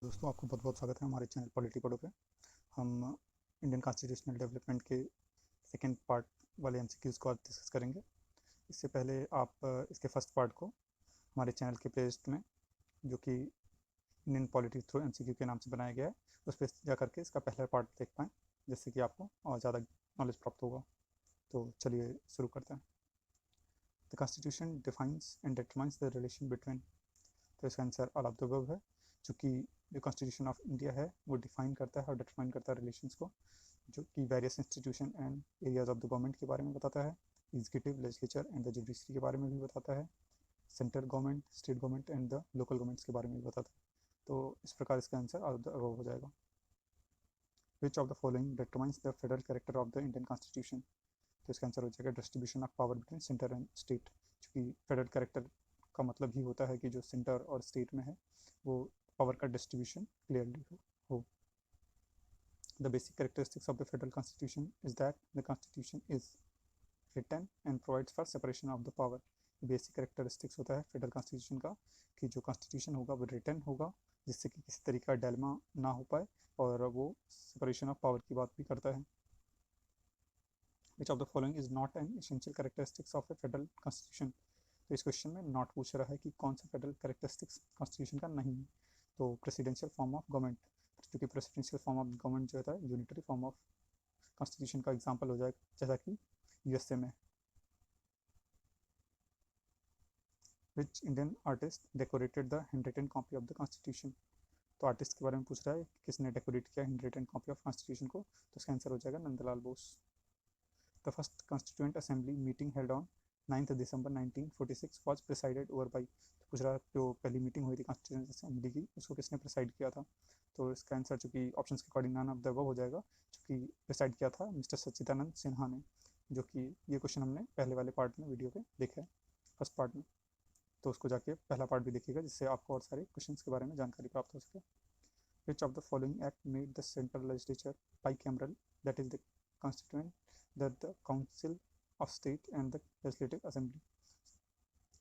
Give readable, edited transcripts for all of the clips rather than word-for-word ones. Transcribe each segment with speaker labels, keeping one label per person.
Speaker 1: दोस्तों, आपको बहुत बहुत स्वागत है हमारे चैनल पॉलिटी पढ़ो पे। हम इंडियन कॉन्स्टिट्यूशनल डेवलपमेंट के सेकंड पार्ट वाले एमसीक्यूज़ को आज डिस्कस करेंगे। इससे पहले आप इसके फर्स्ट पार्ट को हमारे चैनल के प्लेलिस्ट में, जो कि इंडियन पॉलिटी थ्रू एमसीक्यू के नाम से बनाया गया है, उस पर जा करके इसका पहला पार्ट देख पाएँ, जिससे कि आपको और ज़्यादा नॉलेज प्राप्त होगा। तो चलिए शुरू करते हैं। The constitution defines and determines the relation between, तो इसका answer all of the above है, चूँकि जो कॉन्स्टिट्यूशन ऑफ इंडिया है वो डिफाइन करता है और डिटरमाइन करता है रिलेशंस को, जो कि various institution and areas of the government के बारे में बताता है, executive, legislature and the judiciary के बारे में भी बताता है, central government, state government and the local governments के बारे में भी बताता है। तो इस प्रकार इसका answer all of the above हो जाएगा। विच of the following determines the federal character of the Indian constitution, तो इसका आंसर हो जाएगा distribution of power between centre and state, क्योंकि फेडरल कैरेक्टर का मतलब ही होता है कि जो सेंटर और स्टेट में है वो पावर का डिस्ट्रीब्यूशन क्लियरली हो। The basic characteristics of the federal constitution is that the constitution is written and provides for separation of the power. Basic characteristics होता है फेडरल कॉन्स्टिट्यूशन का कि जो कॉन्स्टिट्यूशन होगा वो रिटन होगा, जिससे कि किसी तरीके का डेलमा ना हो पाए, और वो सेपरेशन ऑफ पावर की बात भी करता है। विच of the following is not an essential characteristics of A federal constitution, तो इस क्वेश्चन में नॉट पूछ रहा है कि कौन सा फेडरल कैरेक्टरिस्टिक्स कॉन्स्टिट्यूशन का नहीं है। तो प्रेसिडेंशियल फॉर्म ऑफ गवर्नमेंट, क्योंकि प्रेसिडेंशियल फॉर्म ऑफ गवर्नमेंट जो होता है यूनिटरी फॉर्म ऑफ कॉन्स्टिट्यूशन का एग्जाम्पल हो जाएगा, जैसा कि यूएसए में। Which Indian artist decorated the hand written copy of the constitution, तो आर्टिस्ट के बारे में पूछ रहा है कि किसने डेकोरेट किया hand written copy of constitution को, तो इसका आंसर हो जाएगा Nandlal Bose. The first constituent assembly meeting held on 9 December 1946 was presided over by, तो पूछ रहा है जो पहली मीटिंग हुई थी कॉन्स्टिट्यूएंट असेंबली की, उसको किसने प्रिसाइड किया था, तो इसका आंसर चूँकि ऑप्शन के according none of the above हो जाएगा, चूँकि प्रिसाइड किया था मिस्टर सच्चिदानंद सिन्हा ने, जो कि ये क्वेश्चन हमने पहले वाले पार्ट में वीडियो पे देखा है, फर्स्ट पार्ट में, तो उसको जाके पहला पार्ट भी देखिएगा, जिससे आपको और सारे क्वेश्चंस के बारे में जानकारी प्राप्त हो सके। Which of the following act made the central legislature bicameral, that is the constituent that the Council of State and the Legislative Assembly,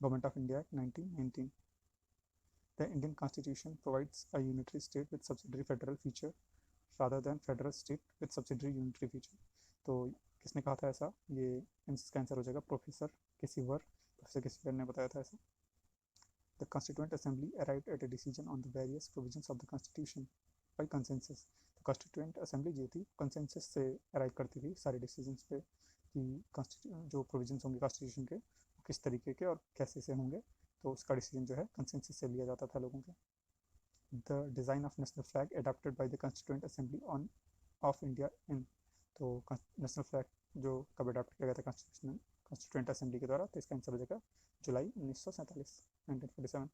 Speaker 1: Government of India Act 1919. The Indian Constitution provides a unitary state with subsidiary federal feature rather than federal state with subsidiary unitary feature, तो किसने कहा था ऐसा, ये इसका answer हो जाएगा professor केसीवर ने बताया था ऐसा। The Constituent Assembly arrived at a decision on the various provisions of the Constitution by consensus, तो कॉन्स्टिट्यूएंट असेंबली जो थी कंसेंसस से अराइव करती थी सारे डिसीजंस पे कि जो प्रोविजंस होंगे कॉन्स्टिट्यूशन के वो किस तरीके के और कैसे से होंगे, तो उसका डिसीजन जो है कंसेंसस से लिया जाता था लोगों के। The design of national flag adopted by the constituent assembly on off India in, तो नेशनल फ्लैग जो कब अडॉप्ट किया गया था कॉन्स्टिट्यूएंट असेंबली के द्वारा, तो इसका आंसर हो जाएगा जुलाई 1947, 1947।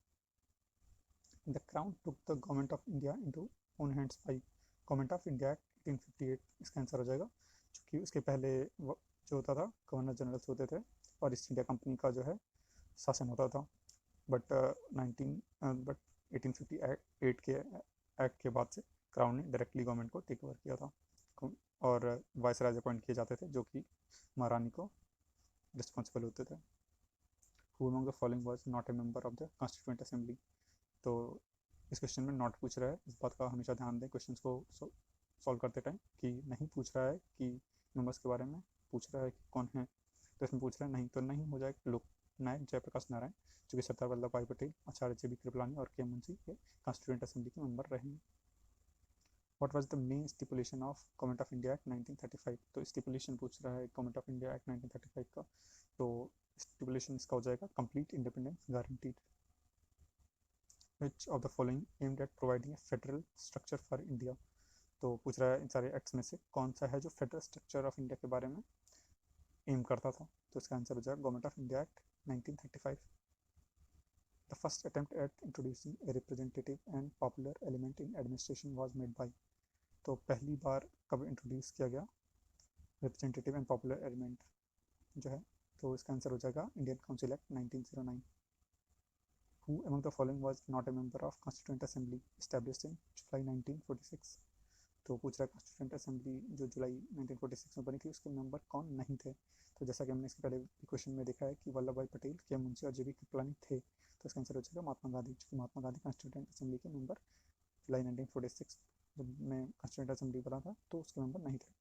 Speaker 1: The Crown took the Government of India into own hands by government of India act 1858, इसका आंसर हो जाएगा, क्योंकि उसके पहले जो होता था गवर्नर जनरल्स होते थे और ईस्ट इंडिया कंपनी का जो है शासन होता था, बट 1858 के एक्ट के बाद से क्राउन ने डायरेक्टली गवर्नमेंट को टेक ओवर किया था, और वाइस राज अपॉइंट किए जाते थे जो कि महारानी को रिस्पॉन्सिबल होते थे। Who among the following was not a member of the constituent assembly, तो इस क्वेश्चन में नॉट पूछ रहा है, इस बात का हमेशा ध्यान दें क्वेश्चंस को सॉल्व करते टाइम कि नहीं पूछ रहा है कि मेंबर्स के बारे में, पूछ रहा है कि कौन है, तो इसमें पूछ रहा है नहीं, तो नहीं हो जाएगा लोकनायक जयप्रकाश नारायण, जो कि सरदार वल्लभ भाई पटेल, आचार्य जे बी कृपलानी और के मुंशी के कॉन्स्टिट्यूएंट असेंबली के मेंबर रहे हैं। What was the main stipulation of government of India act 1935, तो स्टिपुलेशन पूछ रहा है गवर्नमेंट ऑफ इंडिया एक्ट 1935 का, तो स्टिपुलेशन इसका हो जाएगा complete independence guaranteed. Which of the following aimed at providing A federal structure for India, तो पूछ रहा है इन सारे एक्ट्स में से कौन सा है जो फेडरल स्ट्रक्चर ऑफ इंडिया के बारे में एम करता था, तो इसका आंसर हो जाएगा government of India act 1935। The first attempt at introducing a representative and popular element in administration was made by, तो पहली बार कब इंट्रोड्यूस किया गया रिप्रेजेंटेटिव एंड पॉपुलर एलिमेंट जो है, तो इसका आंसर हो जाएगा Indian council act 1909। Who among the following was not a member of Constituent Assembly established in July 1946, तो पूछ रहा है कॉन्स्टिट्यूएंट असेंबली जो जुलाई 1946 में बनी थी उसके मेंबर कौन नहीं थे, तो जैसा कि हमने इसके पहले क्वेश्चन में देखा है कि वल्लभ भाई पटेल, के मुंशी और जे बी कृपलानी थे, तो इसका आंसर हो जाएगा महात्मा गांधी, क्योंकि महात्मा गांधी कॉन्स्टिट्यूएंट असेंबली के मेंबर जुलाई 1946 जब मैं कॉन्स्टिट्यूंट असेंबली बना था तो उसके मेंबर नहीं थे।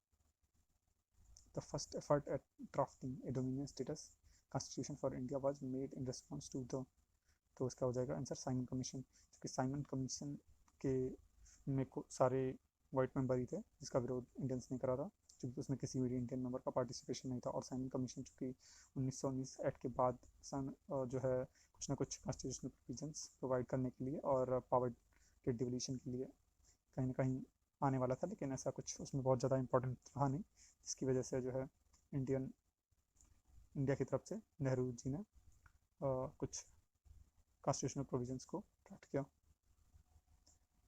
Speaker 1: The first effort at drafting a dominion status constitution for India was made in response to the, तो इसका हो जाएगा आंसर साइमन कमीशन, क्योंकि साइमन कमीशन के में को सारे वाइट मेंबर ही थे जिसका विरोध इंडियंस ने करा था, क्योंकि उसमें किसी भी इंडियन मेंबर का पार्टिसिपेशन नहीं था। और साइमन कमीशन चूँकि 1919 एक्ट के बाद जो है कुछ ना कुछ कॉन्स्टिट्यूशनल प्रोविजंस प्रोवाइड करने के लिए और पावर के डिवोल्यूशन के लिए कहीं ना कहीं आने वाला था, लेकिन ऐसा कुछ उसमें बहुत ज़्यादा इंपॉर्टेंट रहा नहीं, जिसकी वजह से जो है इंडिया की तरफ से नेहरू जी ने कुछ कॉन्स्टिट्यूशनल प्रोविजंस को ड्राफ्ट किया।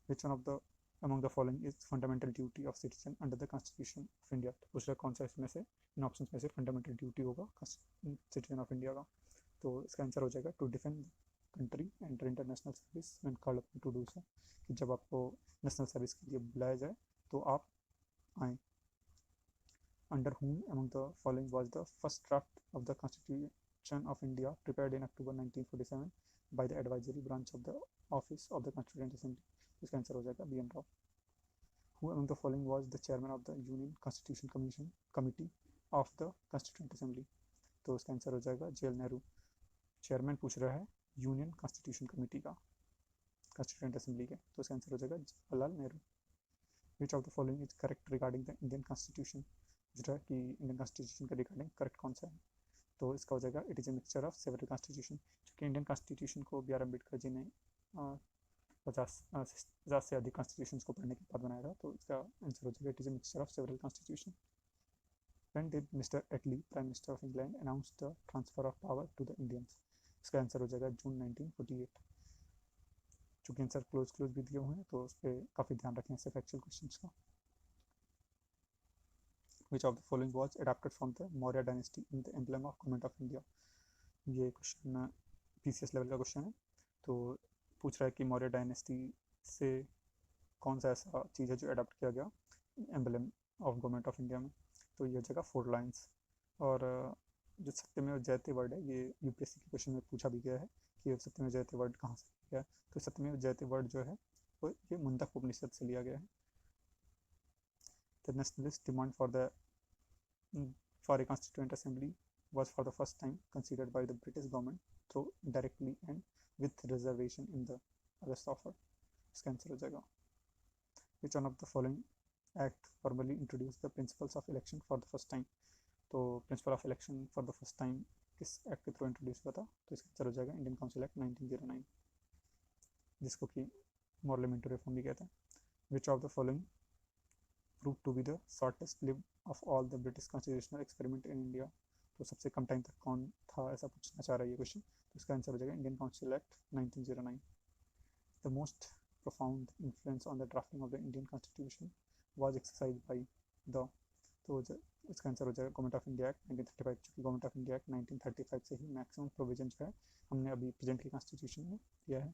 Speaker 1: Which one of the among the following is fundamental duty of citizen under the constitution of India, तो पूछ रहा कौन सा इसमें से इन ऑप्शन में से फंडामेंटल ड्यूटी होगा सिटीजन ऑफ इंडिया का, तो इसका आंसर हो जाएगा to defend country enter international service when called upon to do so, कि जब आपको नेशनल सर्विस के लिए बुलाया जाए तो आप आएँ। Under whom among the following was the first draft of the Constitution of India prepared in October 1947 by the advisory branch of the office of the Constituent Assembly, इसका आंसर हो जाएगा B N Rau. Who among the following was the chairman of the Union Constitution Committee of the Constituent Assembly, तो इसका answer हो जाएगा JL Nehru. Chairman पूछ रहा है यूनियन कॉन्स्टिट्यूशन कमेटी का कॉन्स्टिट्यूंट असेंबली के, तो इसका आंसर हो जाएगा जवाहरलाल नेहरू। विच of the following is correct regarding the Indian constitution, पूछ रहा है कि इंडियन कॉन्स्टिट्यूशन के रिगार्डिंग करेक्ट कौन सा है, तो इसका हो जाएगा it is a mixture of several constitution, क्योंकि इंडियन कॉन्स्टिट्यूशन को बी आर अम्बेडकर जी ने 50 से अधिक कॉन्स्टिट्यूशन को पढ़ने के बाद बनाया था, तो इसका आंसर हो जाएगा it is a mixture of several constitution. When did Mr. Attlee, Prime Minister of England, announce the transfer of power to the Indians, इसका आंसर हो जाएगा जून 1948। चूँकि आंसर क्लोज भी दिए हुए हैं तो उस पर काफ़ी ध्यान रखें ऐसे फैक्चुअल क्वेश्चंस का। Which of the following was adapted from the Maurya dynasty in the emblem of Government of India, ये क्वेश्चन PCS लेवल का क्वेश्चन है, तो पूछ रहा है कि मौर्य डायनेस्टी से कौन सा ऐसा चीज़ है जो अडाप्ट किया गया emblem of government of India में, तो ये जगह 4 लाइन्स। और जो सत्यमेव जयते वर्ड है ये यूपीएससी के क्वेश्चन में पूछा भी गया है कि सत्यमेव जयते वर्ड कहाँ से लिया गया है, तो सत्यमेव जयते वर्ड जो है वो ये मुंडक उपनिषद से लिया गया है। The nationalist demand for a constituent assembly was for the first time considered by the British government through directly and with reservation in the August offer, इसका आंसर हो जाएगा। Which one of the following act formally introduced the principles of election for the first time, तो principle of election for the first time किस act के through introduce हुआ था, तो इसका आंसर हो जाएगा इंडियन काउंसिल एक्ट 1909, जिसको कि पार्लियामेंट्री रिफॉर्म भी कहते हैं। Which of the following prove to be the shortest lived of all the British constitutional experiment in India, तो सबसे कम टाइम तक कौन था ऐसा पूछना चाह रहा है ये क्वेश्चन, तो इसका आंसर हो जाएगा Indian council act 1909। The most profound influence on the drafting of the Indian Constitution was exercised by the, तो इसका आंसर हो जाएगा गवर्नमेंट ऑफ इंडिया एक्ट 1935, चूँकि गवर्नमेंट ऑफ इंडिया एक्ट 1935 से ही मैक्सिमम प्रोविजन जो है हमने अभी प्रेजेंट की कॉन्स्टिट्यूशन में किया है।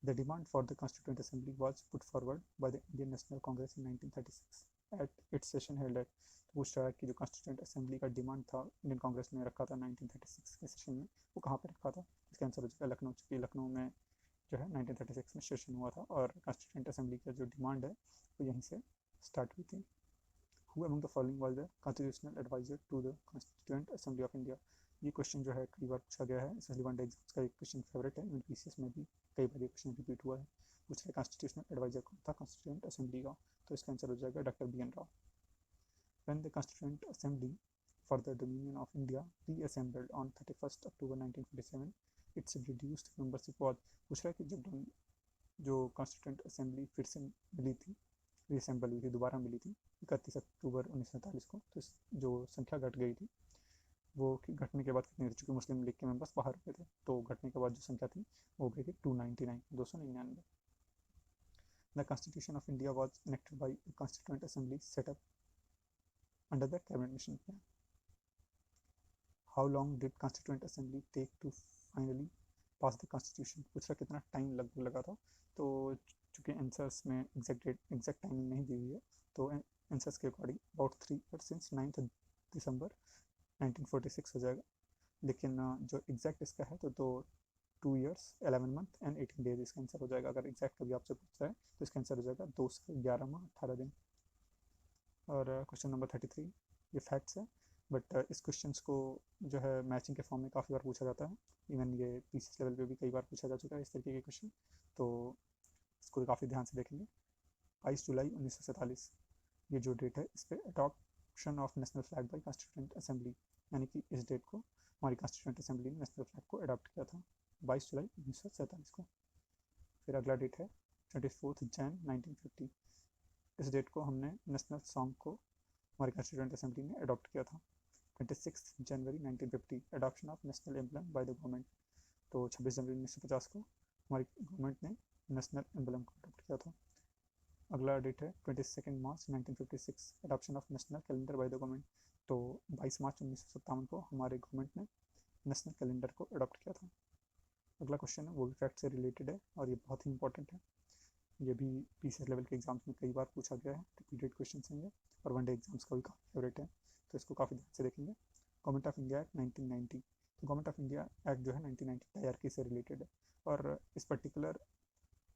Speaker 1: The demand for the constituent assembly was put forward by the Indian national Congress in 1936 at its session held at, तो पूछ रहा है कि जो कॉन्स्टिट्यूएंट असेंबली का डिमांड था इंडियन कांग्रेस ने रखा था 1936 के सेशन में, वो कहाँ पर रखा था, इसका आंसर हो जाएगा लखनऊ, चूँकि लखनऊ में जो है 1936 में सेशन हुआ था और कॉन्स्टिट्यूएंट असेंबली का जो डिमांड है वो यहीं से स्टार्ट हुई थी। Who among the following was the constitutional advisor to the Constituent Assembly of India, ये क्वेश्चन जो है कई बार पूछा गया है, स्पेशली वन डे एग्जाम्स का एक क्वेश्चन फेवरेट है, इवन पीसीएस में भी कई बार ये क्वेश्चन रिपीट हुआ है। पूछ रहे कॉन्स्टिट्यूशनल एडवाइजर कौन था कॉन्स्टिट्यूएंट असेंबली का, तो इसका आंसर हो जाएगा doctor B N Rau. When the Constituent Assembly for the Dominion of India reassembled on 31st October 1947, its reduced membership was, पूछ रहा है कि जब जो कॉन्स्टिट्यूएंट असेंबली फिर से मिली थी, रीअसेंबल हुई थी, दोबारा मिली थी 31 अक्टूबर 1947 को, तो जो संख्या घट गई थी वो घटने के बाद कितनी रह चुकी, मुस्लिम लीग के मेंबर्स बाहर हो गए थे, तो घटने के बाद जो संख्या थी वो हो गई थी 299। The constitution of India was enacted by constituent assembly set up under the cabinet mission plan. How long did constituent assembly take to finally pass the constitution, पूछ रहा कितना टाइम लगभग लगा था, तो चूँकि आंसर्स में एग्जैक्ट टाइमिंग नहीं दी हुई है, तो आंसर्स के according about 3 years since 9 December 1946 हो जाएगा, लेकिन जो एग्जैक्ट इसका है तो 2 years 11 मंथ एंड 18 डेज इसका आंसर हो जाएगा। अगर एग्जैक्ट कभी आपसे पूछता है तो इसका आंसर हो जाएगा 2 साल 11 माह 18 दिन। और क्वेश्चन नंबर 33, ये फैक्ट्स है बट इस क्वेश्चन को जो है मैचिंग के फॉर्म में काफ़ी बार पूछा जाता है। इवन ये पीसीएस लेवल पे भी कई बार पूछा जा चुका है इस तरीके के क्वेश्चन, तो इसको काफ़ी ध्यान से देखेंगे। 22 जुलाई 1947 ये जो डेट है इस पर adoption of national flag by constituent assembly, यानी कि इस डेट को हमारी कॉन्स्टिट्यूंट असेंबली ने नेशनल फ्लैग को अडॉप्ट किया था 22 जुलाई 1947 को। फिर अगला डेट है 24 जैन 1950, इस डेट को हमने नेशनल सॉन्ग को हमारी कॉन्स्टिट्यूंट असेंबली ने अडॉप्ट किया था। 26 जनवरी 1950 adoption of national emblem by the government, तो 26 जनवरी 1950 को हमारी गवर्नमेंट ने नेशनल एम्बलम को अडॉप्ट किया था। अगला डेट है 22 मार्च 1956 adoption of national calendar by the government, तो 22 मार्च 1957 को हमारे गवर्नमेंट ने नेशनल कैलेंडर को अडॉप्ट किया था। अगला क्वेश्चन है वो भी फैक्ट से रिलेटेड है और ये बहुत ही इंपॉर्टेंट है। ये भी पीसीएस लेवल के एग्जाम्स में कई बार पूछा गया है, रिपीटेड क्वेश्चन हैं ये, और वनडे एग्जाम्स का भी काफ़ी फेवरेट है, तो इसको काफ़ी ध्यान से देखेंगे। गवर्नमेंट ऑफ इंडिया एक्ट 1990, तो गवर्नमेंट ऑफ इंडिया एक्ट जो है 1990 डायरकी से रिलेटेड है और इस पर्टिकुलर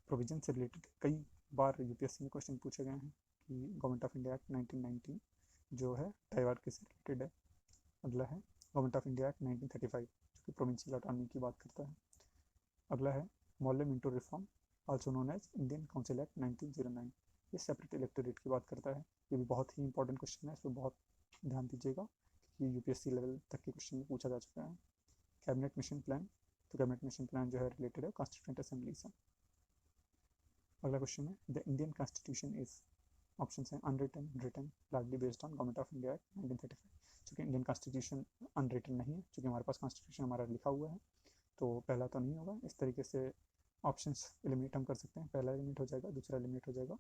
Speaker 1: प्रोविजन से रिलेटेड कई बार यूपीएससी में क्वेश्चन पूछे गए हैं कि गवर्नमेंट ऑफ इंडिया एक्ट 1990 जो है डायरकी से रिलेटेड है। अगला है गवर्नमेंट ऑफ इंडिया एक्ट 1935 जो कि प्रोविंशियल ऑटोनॉमी की बात करता है। अगला है Morley Minto reform also known as Indian council act 1909, ये सेपरेट इलेक्टोरेट की बात करता है। ये भी बहुत ही इंपॉर्टेंट क्वेश्चन है, इस पर बहुत ध्यान दीजिएगा कि यूपीएससी लेवल तक के क्वेश्चन में पूछा जा चुका है। कैबिनेट मिशन प्लान, तो कैबिनेट मिशन प्लान जो है रिलेटेड है कॉन्स्टिट्यूंट असेंबली से। अगला क्वेश्चन है the Indian constitution is, option है unwritten, written, largely based on government of India act 1935, चूँकि इंडियन कॉन्स्टिट्यूशन अनरिटन नहीं है, चूँकि हमारे पास कॉन्स्टिट्यूशन हमारा लिखा हुआ है तो पहला तो नहीं होगा। इस तरीके से ऑप्शंस एलिमिनेट हम कर सकते हैं, पहला एलिमिनेट हो जाएगा, दूसरा एलिमिनेट हो जाएगा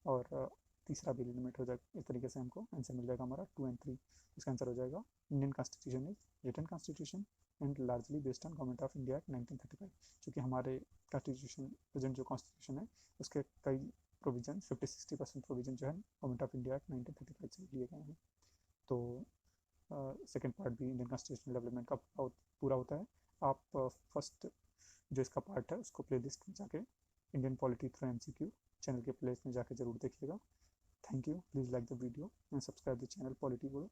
Speaker 1: और तीसरा भी एलिमिनेट हो जाएगा। इस तरीके से हमको आंसर मिल जाएगा हमारा 2 और 3। इसका आंसर हो जाएगा Indian constitution is written constitution and largely based on government of India act 1935, चूँकि हमारे कॉन्स्टिट्यूशन प्रेजेंट जो कॉन्स्टिट्यूशन है उसके कई प्रोविजन 50-60% प्रोविजन जो है गवर्नमेंट ऑफ इंडिया एक्ट 1935 से लिए गए हैं। तो सेकेंड पार्ट भी इंडियन कॉन्स्टिट्यूशन डेवलपमेंट का पूरा होता है। आप फर्स्ट जो इसका पार्ट है उसको प्लेलिस्ट में जाके Indian polity through MCQ channel के प्लेलिस्ट में जाके जरूर देखिएगा। Thank you, please like the video and subscribe the channel polity Guru.